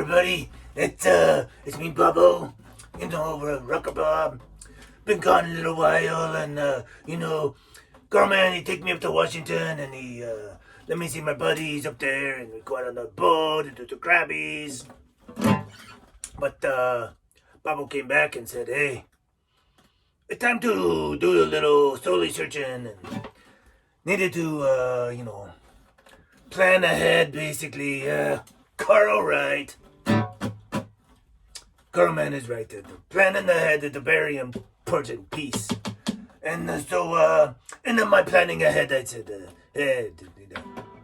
everybody. It's me, Bubbo. Over at Rucker Bob. Been gone a little while, and Garman, he take me up to Washington, and he let me see my buddies up there, and we go out on the boat and do the crabbies. But Bubbo came back and said, "Hey, it's time to do a little soul searching, and needed to plan ahead, basically. Carl, right? Carl man is right. Planning ahead is a very important piece. And so in my planning ahead, I said,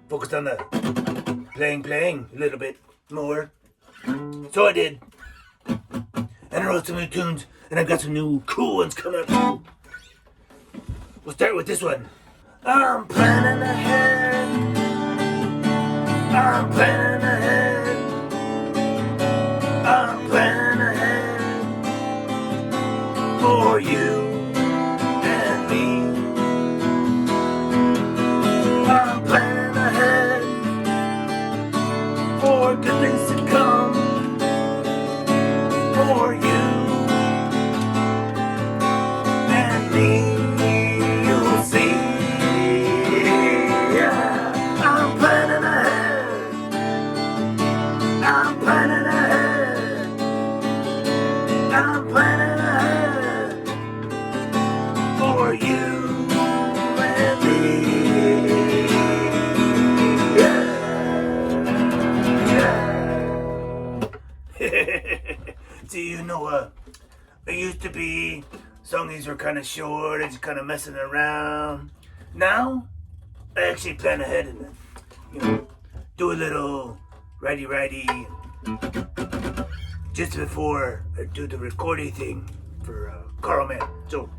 focus on the playing a little bit more. So I did. And I wrote some new tunes, and I've got some new cool ones coming up. We'll start with this one. I'm planning ahead. I'm planning ahead. I'm planning ahead for you and me. I'm planning ahead for good things to come for you and me. You'll see. I'm planning ahead. I'm planning ahead. I'm planning ahead for you and me. See, it used to be songs were kind of short and just kind of messing around. Now, I actually plan ahead and do a little righty just before I do the recording thing for Carl Man. So,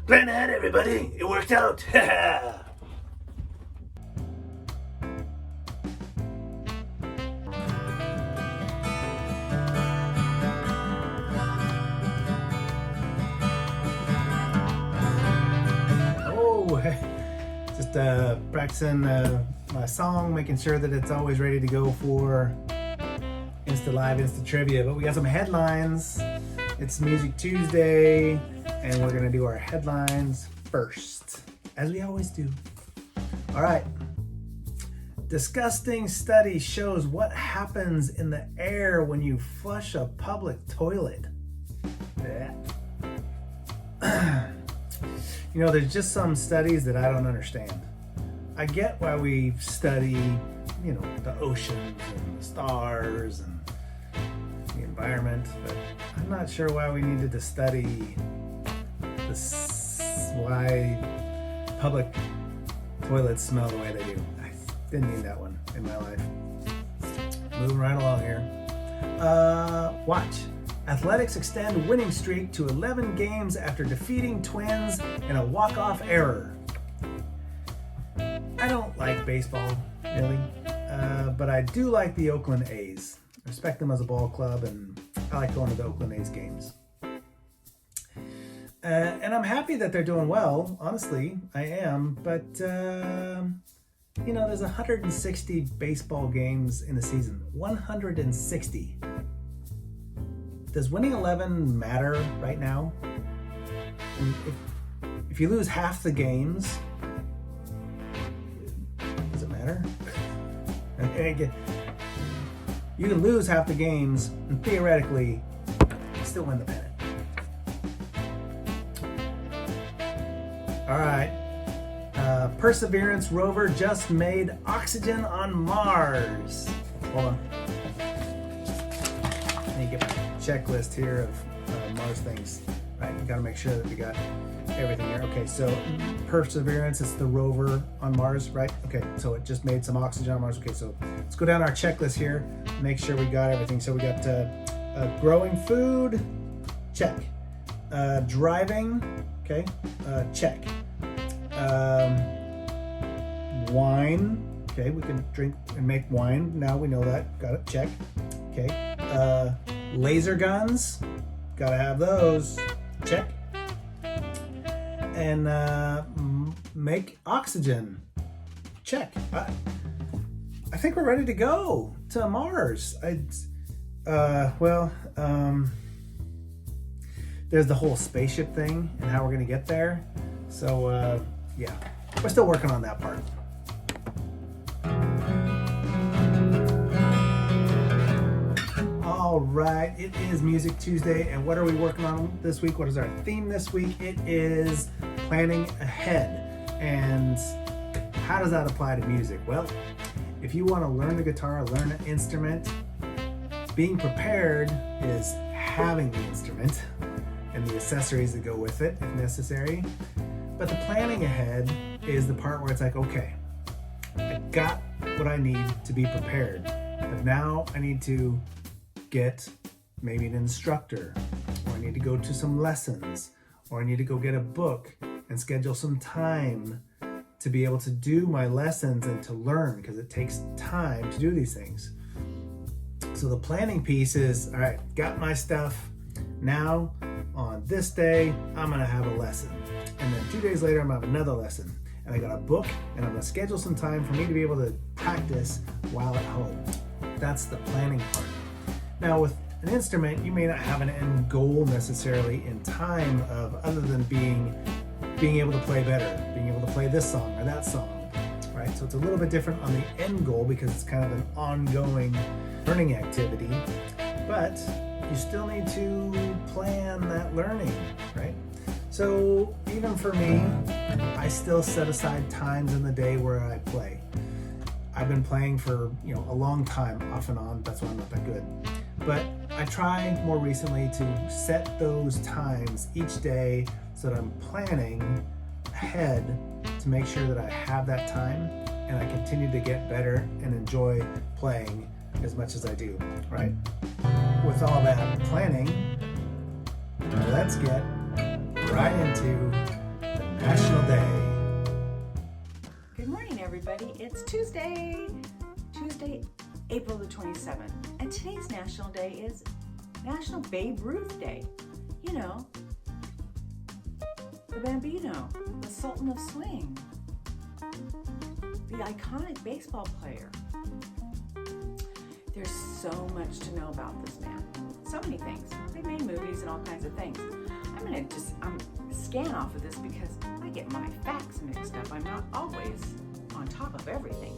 plan ahead, everybody. It worked out. Just practicing my song, making sure that it's always ready to go for Insta Live, Insta Trivia. But we got some headlines. It's Music Tuesday, and we're gonna do our headlines first, as we always do. All right. Disgusting study shows what happens in the air when you flush a public toilet. Yeah. There's just some studies that I don't understand. I get why we study, the oceans and the stars and the environment, but I'm not sure why we needed to study why public toilets smell the way they do. I didn't need that one in my life. Moving right along here. Watch. Athletics extend winning streak to 11 games after defeating Twins in a walk-off error. I don't like baseball, really, but I do like the Oakland A's. I respect them as a ball club, and I like going to the Oakland A's games. And I'm happy that they're doing well, honestly, I am, but, there's 160 baseball games in a season. 160. Does winning 11 matter right now? I mean, if you lose half the games, does it matter? You can lose half the games, and theoretically, you still win the pennant. All right. Perseverance rover just made oxygen on Mars. Hold on. Let me get my checklist here of Mars things. Right, we gotta make sure that we got everything here. Okay, so Perseverance, it's the rover on Mars, right? Okay, so it just made some oxygen on Mars. Okay, so let's go down our checklist here, make sure we got everything. So we got growing food, check. Driving, okay, check. Wine, okay, we can drink and make wine. Now we know that, got it, check. Okay, laser guns, gotta have those, check. And make oxygen, check. I think we're ready to go to Mars. There's the whole spaceship thing and how we're going to get there. So, yeah, we're still working on that part. All right, it is Music Tuesday, and what are we working on this week? What is our theme this week? It is planning ahead. And how does that apply to music? Well, if you want to learn the guitar, learn an instrument, being prepared is having the instrument and the accessories that go with it if necessary. But the planning ahead is the part where it's like, okay, I got what I need to be prepared, but now I need to get maybe an instructor, or I need to go to some lessons, or I need to go get a book and schedule some time to be able to do my lessons and to learn, because it takes time to do these things. So the planning piece is, all right, got my stuff. Now on this day, I'm gonna have a lesson. And then 2 days later, I'm gonna have another lesson. And I got a book, and I'm gonna schedule some time for me to be able to practice while at home. That's the planning part. Now with an instrument, you may not have an end goal necessarily in time of other than being able to play better, being able to play this song or that song, right? So it's a little bit different on the end goal because it's kind of an ongoing learning activity, but you still need to plan that learning, right? So even for me, I still set aside times in the day where I play. I've been playing for a long time, off and on. That's why I'm not that good. But I try more recently to set those times each day so that I'm planning ahead to make sure that I have that time and I continue to get better and enjoy playing as much as I do, right? With all that planning, let's get right into the National Day. Good morning, everybody. It's Tuesday, April the 27th. And today's National Day is National Babe Ruth Day. You know, the Bambino, the Sultan of Swing, the iconic baseball player. There's so much to know about this man. So many things. They made movies and all kinds of things. I'm scan off of this because I get my facts mixed up. I'm not always on top of everything,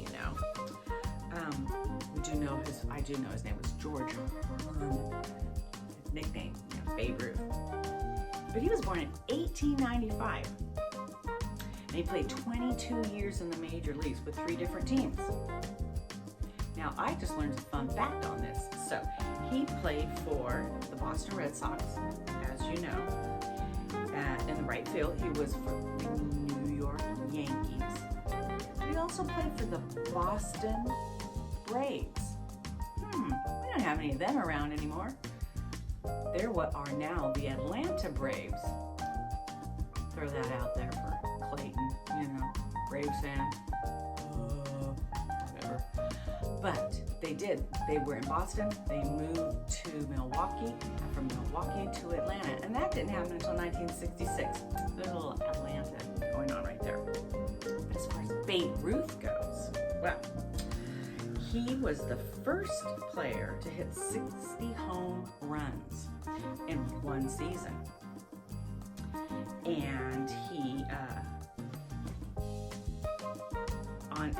I do know his name was George Herman. His nickname, Babe Ruth. But he was born in 1895. And he played 22 years in the major leagues with 3 different teams. Now, I just learned a fun fact on this. So, he played for the Boston Red Sox, as you know. In the right field, he was for the New York Yankees. But he also played for the Boston Braves. We don't have any of them around anymore. They're what are now the Atlanta Braves. Throw that out there for Clayton, Braves fan. Whatever. But they were in Boston, they moved to Milwaukee, from Milwaukee to Atlanta, and that didn't happen until 1966. There's a little Atlanta going on right there. But as far as Babe Ruth goes, well, he was the first player to hit 60 home runs in one season. And he, on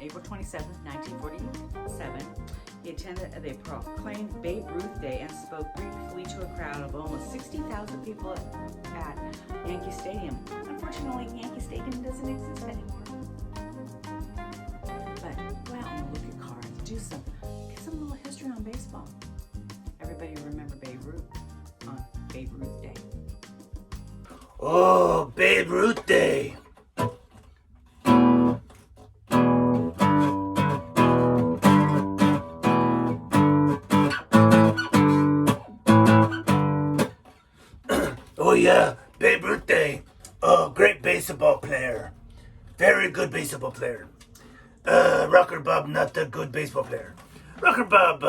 April 27th, 1947, they proclaimed Babe Ruth Day and spoke briefly to a crowd of almost 60,000 people at Yankee Stadium. Unfortunately, Yankee Stadium doesn't exist anymore. But, look at cards, get some little history on baseball. Everybody remember Babe Ruth on Babe Ruth Day. Oh, Babe Ruth Day. Oh yeah, Babe Ruth Day. Oh, great baseball player. Very good baseball player. Rocker Bob, not a good baseball player. Rocker Bob,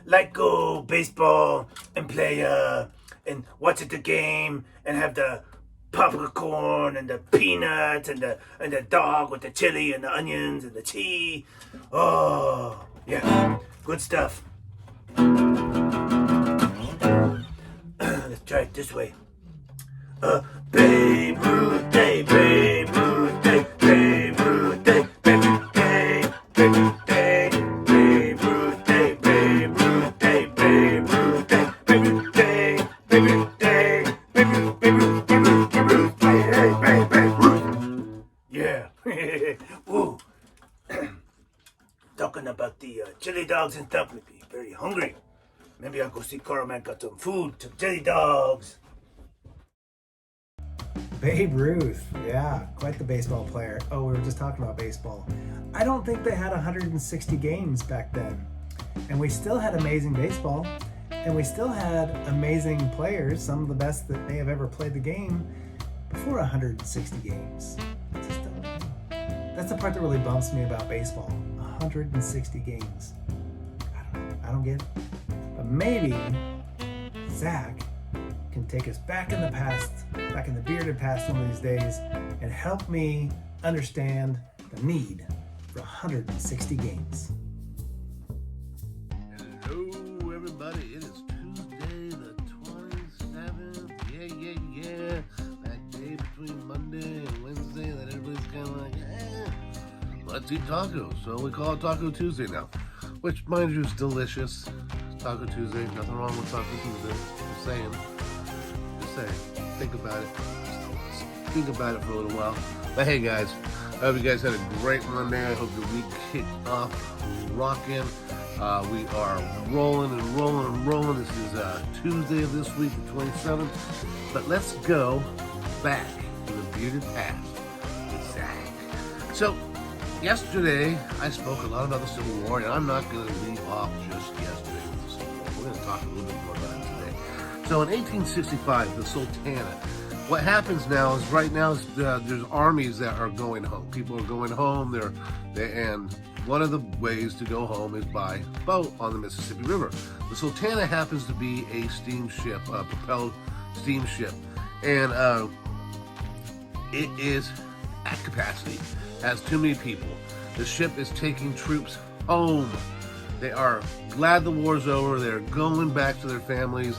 like go baseball and play, and watch the game and have the popcorn and the peanuts and the dog with the chili and the onions and the cheese. Oh, yeah, good stuff. Let's try it this way. Babe Ruth Day, Babe Ruth Day, Babe Ruth Day, Babe Ruth Day, Babe Ruth Day, Babe Ruth Day, Babe Ruth Day, Babe Ruth Day, Babe Ruth Day, Babe Ruth Day, Babe Ruth, Babe Ruth, Babe Ruth, Babe Ruth, Babe Ruth. Yeah. Ooh. Talking about the chili dogs and stuff make me very hungry. Maybe I'll go see Carl Man got some food, some chili dogs. Babe Ruth, yeah, quite the baseball player. Oh, we were just talking about baseball. I don't think they had 160 games back then. And we still had amazing baseball. And we still had amazing players, some of the best that may have ever played the game before 160 games. I just don't know. That's the part that really bumps me about baseball. 160 games. I don't get it. But maybe Zach can take us back in the past, back in the bearded past one of these days, and help me understand the need for 160 games. Hello, everybody. It is Tuesday the 27th. Yeah. That day between Monday and Wednesday that everybody's kind of like, let's eat tacos. So we call it Taco Tuesday now, which, mind you, is delicious. Taco Tuesday, nothing wrong with Taco Tuesday. Just saying. Think about it. Just think about it for a little while. But hey, guys, I hope you guys had a great Monday. I hope your week kicked off rocking. We are rolling. This is Tuesday of this week, the 27th. But let's go back to the bearded past with Zach. So, yesterday, I spoke a lot about the Civil War, and I'm not going to leave off just yesterday with the Civil War. We're going to talk a little bit more about it today. So in 1865, the Sultana, what happens now is right now there's armies that are going home. People are going home, and one of the ways to go home is by boat on the Mississippi River. The Sultana happens to be a steamship, a propelled steamship, and it is at capacity, has too many people. The ship is taking troops home. They are glad the war's over. They're going back to their families.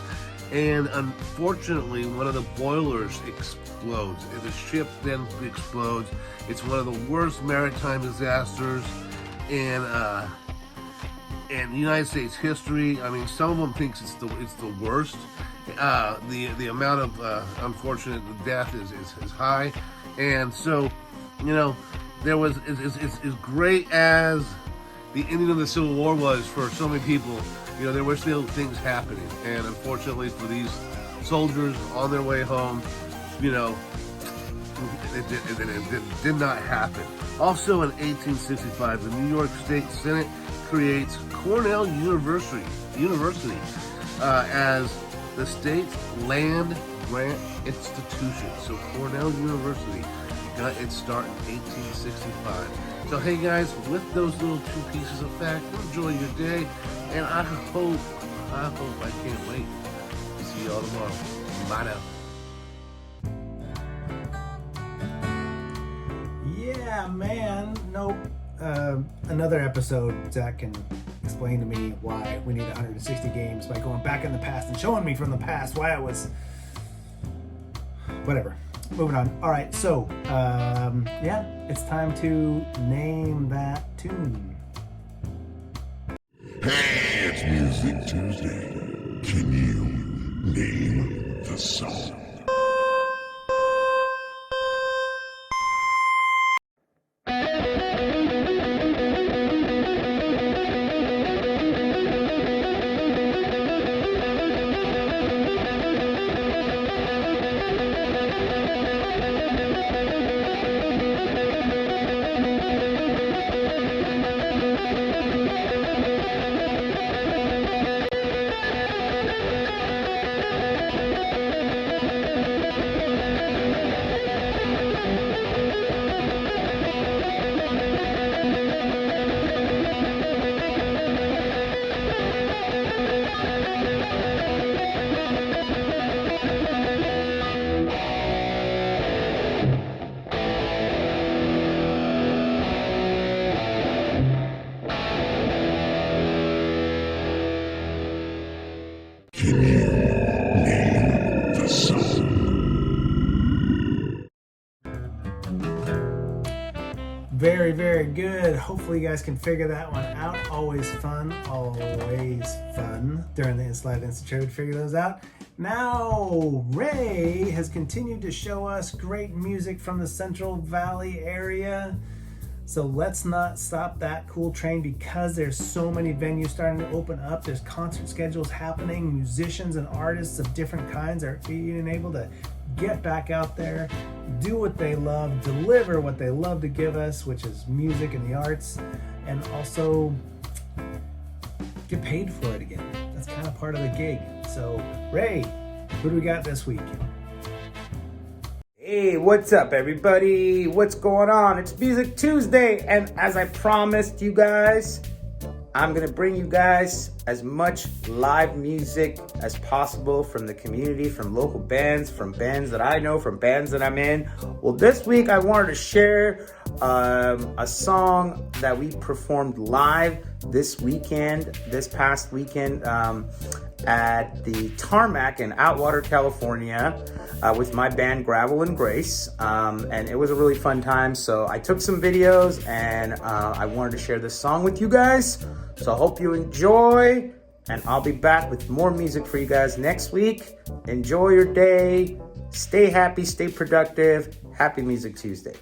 And unfortunately, one of the boilers explodes. And the ship then explodes. It's one of the worst maritime disasters in United States history. I mean, some of them thinks it's the worst. The amount of unfortunate death is high, and so there was as great as the ending of the Civil War was for so many people. There were still things happening, and unfortunately for these soldiers on their way home, it did not happen. Also in 1865, the New York State Senate creates Cornell University as the state's land grant institution. So Cornell University got its start in 1865. So hey guys, with those little two pieces of fact, enjoy your day, and I can't wait to see y'all tomorrow. Bye now. Yeah, man. Nope. Another episode, Zach can explain to me why we need 160 games by going back in the past and showing me from the past why it was... Whatever. Moving on. All right, so, it's time to name that tune. Hey, it's Music Tuesday. Can you name the song? Very, very good. Hopefully you guys can figure that one out. Always fun during the Slide Institute to figure those out. Now, Ray has continued to show us great music from the Central Valley area. So let's not stop that cool train because there's so many venues starting to open up. There's concert schedules happening. Musicians and artists of different kinds are being able to get back out there, do what they love, deliver what they love to give us, which is music and the arts, and also get paid for it again. That's kind of part of the gig. So, Ray, who do we got this week? Hey, what's up, everybody? What's going on? It's Music Tuesday, and as I promised you guys, I'm gonna bring you guys as much live music as possible from the community, from local bands, from bands that I know, from bands that I'm in. Well, this week I wanted to share a song that we performed live this past weekend, at the Tarmac in Outwater, California, with my band Gravel and Grace, and it was a really fun time. So I took some videos and I wanted to share this song with you guys. So I hope you enjoy, and I'll be back with more music for you guys next week. Enjoy your day, stay happy, stay productive. Happy Music Tuesday.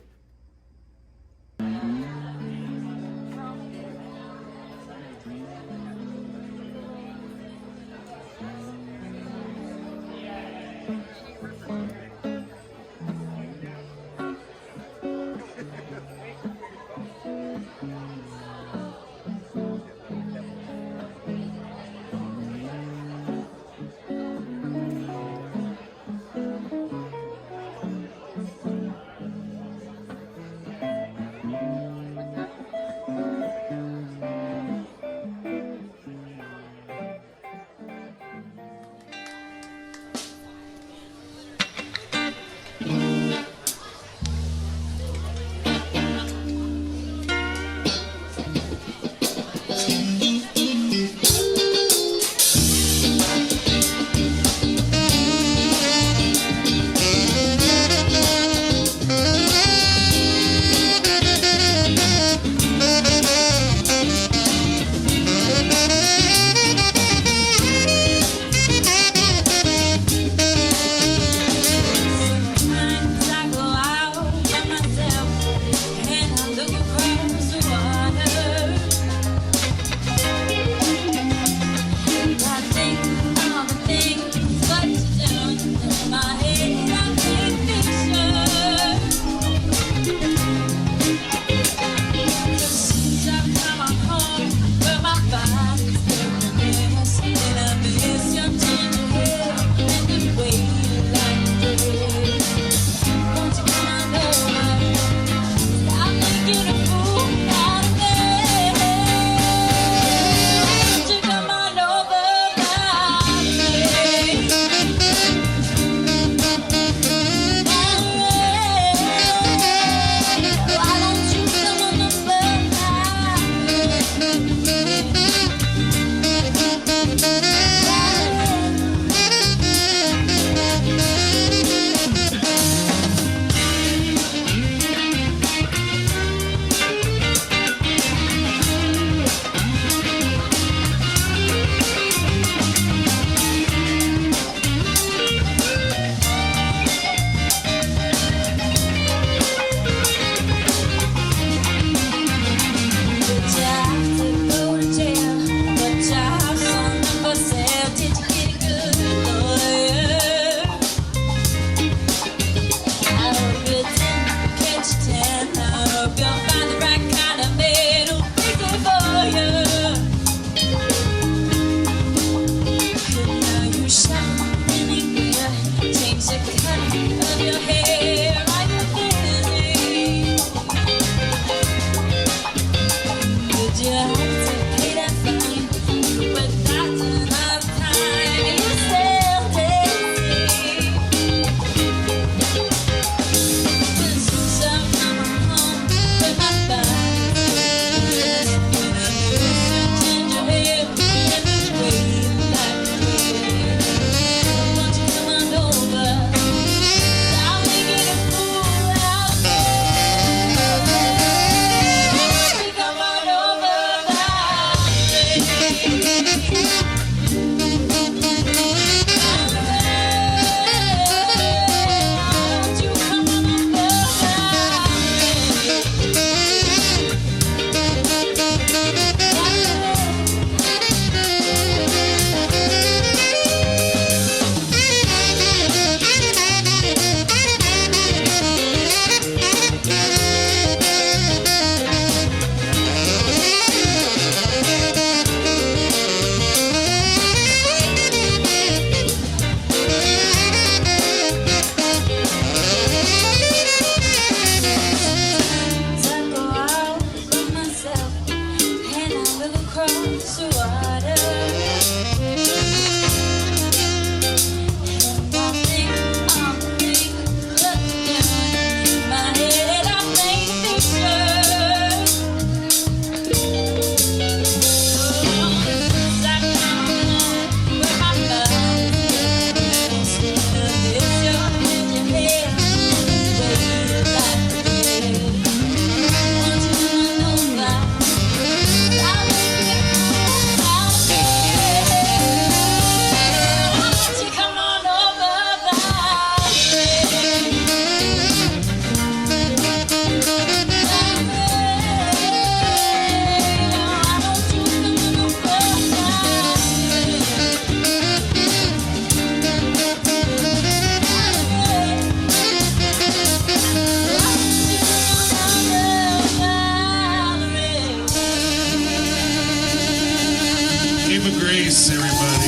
Grace, everybody.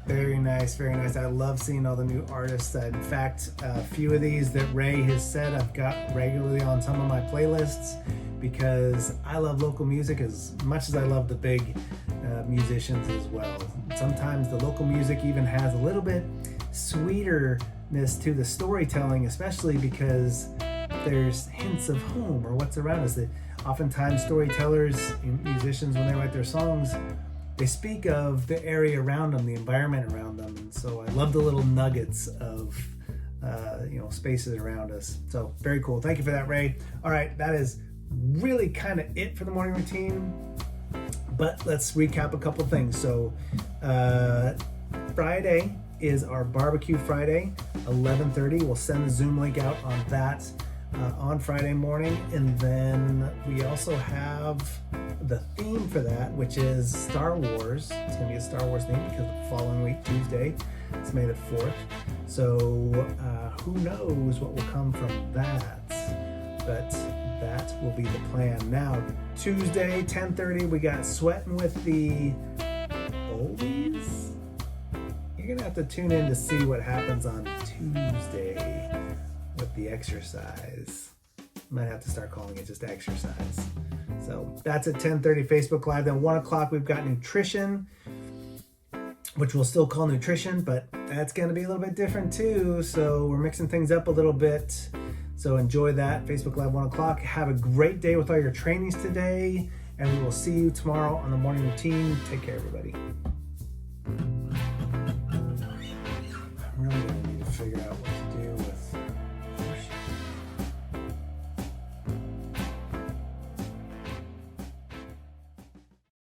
Very nice, very nice. I love seeing all the new artists. In fact, a few of these that Ray has said I've got regularly on some of my playlists because I love local music as much as I love the big musicians as well. Sometimes the local music even has a little bit sweeterness to the storytelling, especially because there's hints of home or what's around us. Oftentimes storytellers and musicians, when they write their songs, they speak of the area around them, the environment around them. And so I love the little nuggets of spaces around us. So very cool. Thank you for that, Ray. All right, that is really kind of it for the morning routine. But let's recap a couple things. So Friday is our barbecue Friday, 11:30. We'll send the Zoom link out on that on Friday morning. And then we also have the theme for that, which is Star Wars. It's going to be a Star Wars theme because the following week, Tuesday, it's May the 4th. So who knows what will come from that. But that will be the plan. Now, Tuesday, 10:30, we got Sweating with the Oldies. You're going to have to tune in to see what happens on Tuesday with the exercise. Might have to start calling it just exercise. So that's at 10:30 Facebook Live. Then 1 o'clock, we've got nutrition, which we'll still call nutrition, but that's going to be a little bit different too. So we're mixing things up a little bit. So enjoy that. Facebook Live 1 o'clock. Have a great day with all your trainings today. And we will see you tomorrow on the morning routine. Take care, everybody. I'm really going to need to figure out what